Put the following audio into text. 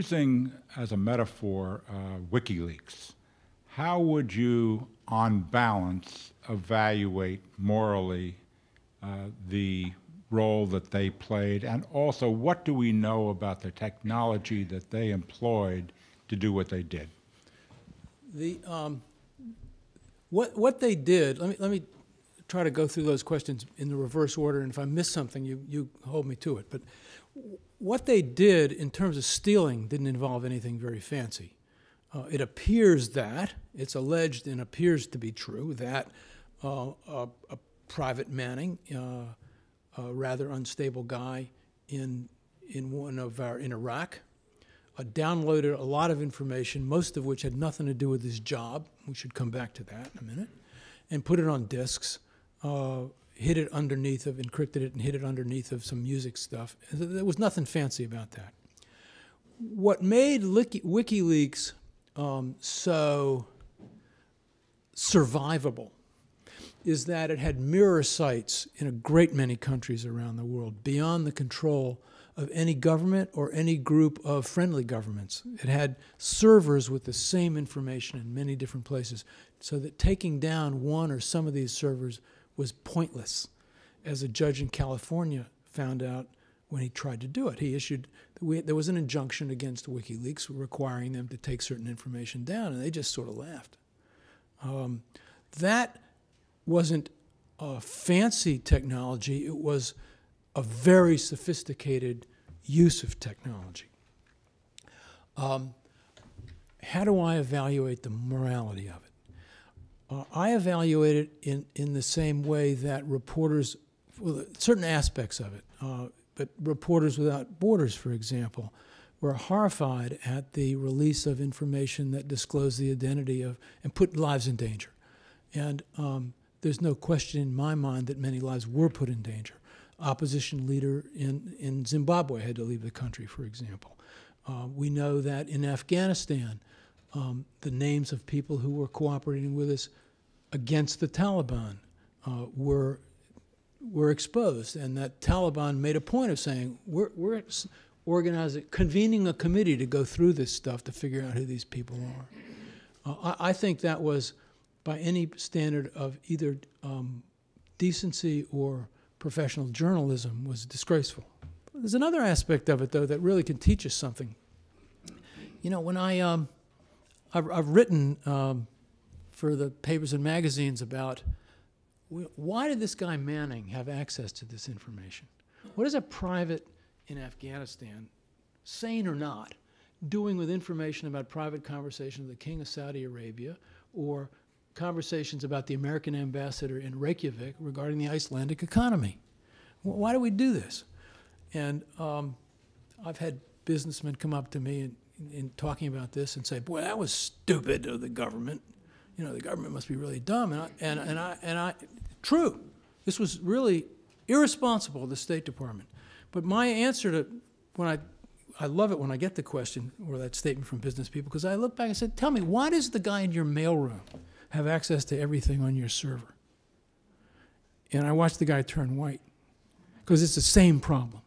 using as a metaphor WikiLeaks, how would you, on balance, evaluate morally the role that they played, and also what do we know about the technology that they employed to do what they did? What they did, let me try to go through those questions in the reverse order, and if I miss something, you hold me to it. But what they did in terms of stealing didn't involve anything very fancy. It appears that, it's alleged and appears to be true, that a Private Manning, a rather unstable guy in Iraq, downloaded a lot of information, most of which had nothing to do with his job. We should come back to that in a minute. And put it on disks, hid it underneath of, encrypted it and hid it underneath of some music stuff. There was nothing fancy about that. What made WikiLeaks so survivable is that it had mirror sites in a great many countries around the world, beyond the control of any government or any group of friendly governments. It had servers with the same information in many different places, so that taking down one or some of these servers was pointless, as a judge in California found out when he tried to do it. He issued, there was an injunction against WikiLeaks requiring them to take certain information down, and they just sort of laughed. That wasn't a fancy technology, it was a very sophisticated use of technology. How do I evaluate the morality of it? I evaluate it in the same way that reporters, well, certain aspects of it, but Reporters Without Borders, for example, were horrified at the release of information that disclosed the identity of and put lives in danger. And there's no question in my mind that many lives were put in danger. Opposition leader in Zimbabwe had to leave the country, for example. We know that in Afghanistan, the names of people who were cooperating with us against the Taliban were exposed, and that Taliban made a point of saying, we're organizing, convening a committee to go through this stuff to figure out who these people are. I think that was, by any standard of either decency or professional journalism, was disgraceful. There's another aspect of it, though, that really can teach us something. You know, when I've written for the papers and magazines about why did this guy Manning have access to this information? What is a private in Afghanistan, sane or not, doing with information about private conversations with the King of Saudi Arabia or conversations about the American ambassador in Reykjavik regarding the Icelandic economy? Why do we do this? And I've had businessmen come up to me in talking about this and say, boy, that was stupid of the government. You know, the government must be really dumb. True, this was really irresponsible of the State Department. But my answer to, I love it when I get the question or that statement from business people, because I look back and said, tell me, why does the guy in your mailroom have access to everything on your server? And I watched the guy turn white, because it's the same problem.